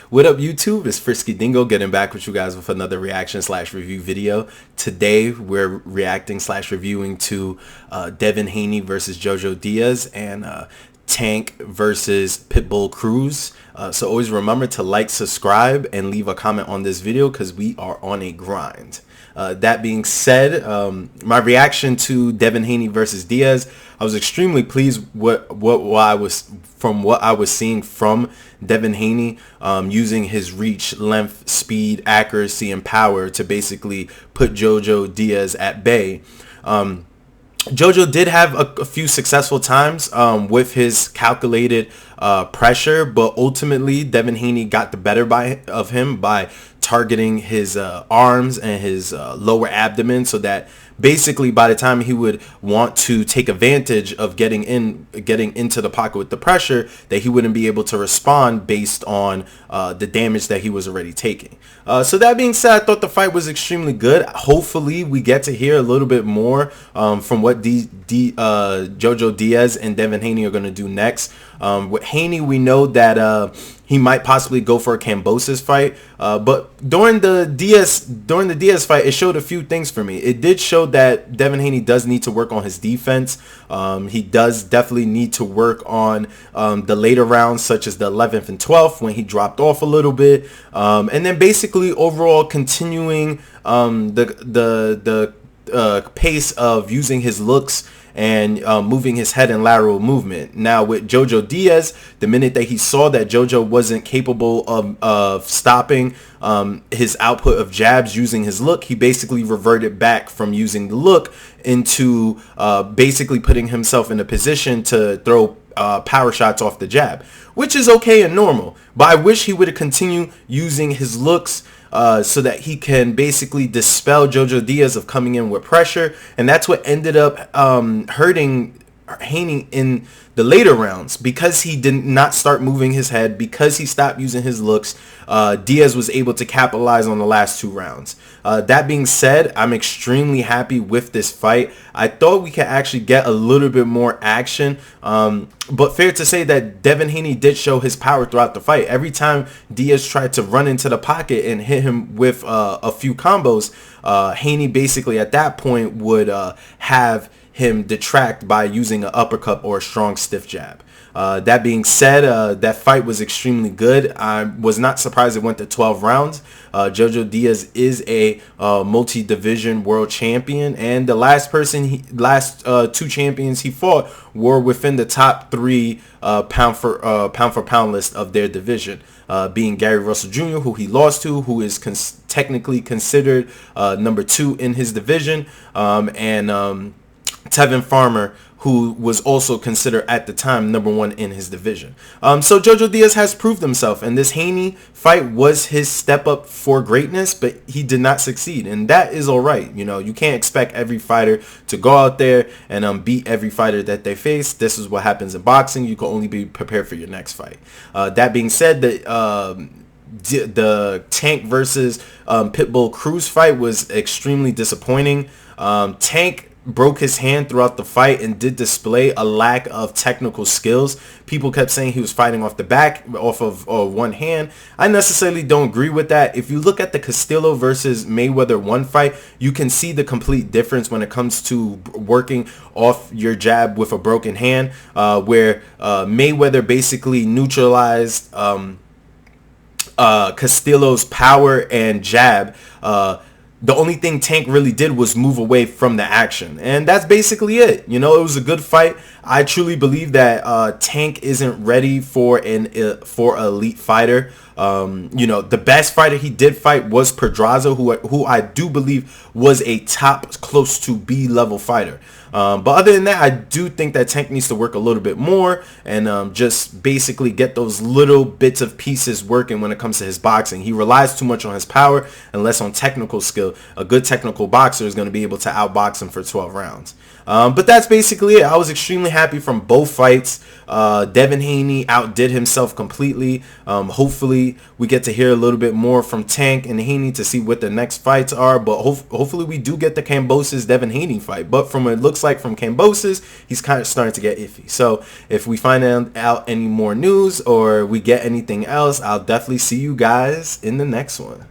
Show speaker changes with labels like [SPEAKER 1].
[SPEAKER 1] What up, YouTube? It's Frisky Dingo getting back with you guys with another reaction / review video. Today we're reacting / reviewing to Devin Haney versus JoJo Diaz and Tank versus Pitbull Cruz. So always remember to like, subscribe, and leave a comment on this video because we are on a grind. That being said, my reaction to Devin Haney versus Diaz, I was extremely pleased what I was seeing from Devin Haney, using his reach, length, speed, accuracy, and power to basically put JoJo Diaz at bay. JoJo did have a few successful times with his calculated pressure, but ultimately Devin Haney got the better of him by targeting his arms and his lower abdomen, so that basically by the time he would want to take advantage of getting into the pocket with the pressure, that he wouldn't be able to respond based on the damage that he was already taking. So that being said, I thought the fight was extremely good. Hopefully we get to hear a little bit more from what JoJo Diaz and Devin Haney are going to do next. With Haney, we know that he might possibly go for a Cambosis fight, but during the Diaz fight, it showed a few things for me. It did show that Devin Haney does need to work on his defense. He does definitely need to work on the later rounds, such as the 11th and 12th when he dropped off a little bit, and then basically overall continuing the pace of using his looks and moving his head in lateral movement. Now with JoJo Diaz, the minute that he saw that JoJo wasn't capable of stopping his output of jabs using his look, he basically reverted back from using the look into basically putting himself in a position to throw power shots off the jab, which is okay and normal. But I wish he would have continued using his looks so that he can basically dispel JoJo Diaz of coming in with pressure, and that's what ended up hurting Haney in the later rounds. Because he did not start moving his head, because he stopped using his looks, Diaz was able to capitalize on the last two rounds. That being said, I'm extremely happy with this fight. I thought we could actually get a little bit more action, but fair to say that Devin Haney did show his power throughout the fight. Every time Diaz tried to run into the pocket and hit him with a few combos, Haney basically at that point would have him detract by using an uppercut or a strong stiff jab. That being said, that fight was extremely good. I was not surprised it went to 12 rounds. JoJo Diaz is a multi-division world champion, and the last two champions he fought were within the top 3 pound for pound list of their division, being Gary Russell Jr., who he lost to, who is technically considered number 2 in his division, and Tevin Farmer, who was also considered at the time number 1 in his division. So JoJo Diaz has proved himself, and this Haney fight was his step up for greatness, but he did not succeed, and that is all right. You know, you can't expect every fighter to go out there and beat every fighter that they face. This is what happens in boxing. You can only be prepared for your next fight. That being said, the Tank versus Pitbull Cruz fight was extremely disappointing. Tank broke his hand throughout the fight and did display a lack of technical skills. People kept saying he was fighting off the back, off of one hand. I necessarily don't agree with that. If you look at the Castillo versus Mayweather 1 fight, you can see the complete difference when it comes to working off your jab with a broken hand, where Mayweather basically neutralized Castillo's power and jab. The only thing Tank really did was move away from the action, and that's basically it. You know, it was a good fight. I truly believe that Tank isn't ready for an elite fighter. You know, the best fighter he did fight was Pedraza, who I do believe was a top close to B level fighter. But other than that, I do think that Tank needs to work a little bit more and just basically get those little bits of pieces working when it comes to his boxing. He relies too much on his power and less on technical skill. A good technical boxer is going to be able to outbox him for 12 rounds. But that's basically it. I was extremely happy from both fights. Devin Haney outdid himself completely. Hopefully we get to hear a little bit more from Tank and Haney to see what the next fights are. But hopefully we do get the Kambosos Devin Haney fight. But from what it looks like from Kambosos, he's kind of starting to get iffy. So if we find out any more news or we get anything else, I'll definitely see you guys in the next one.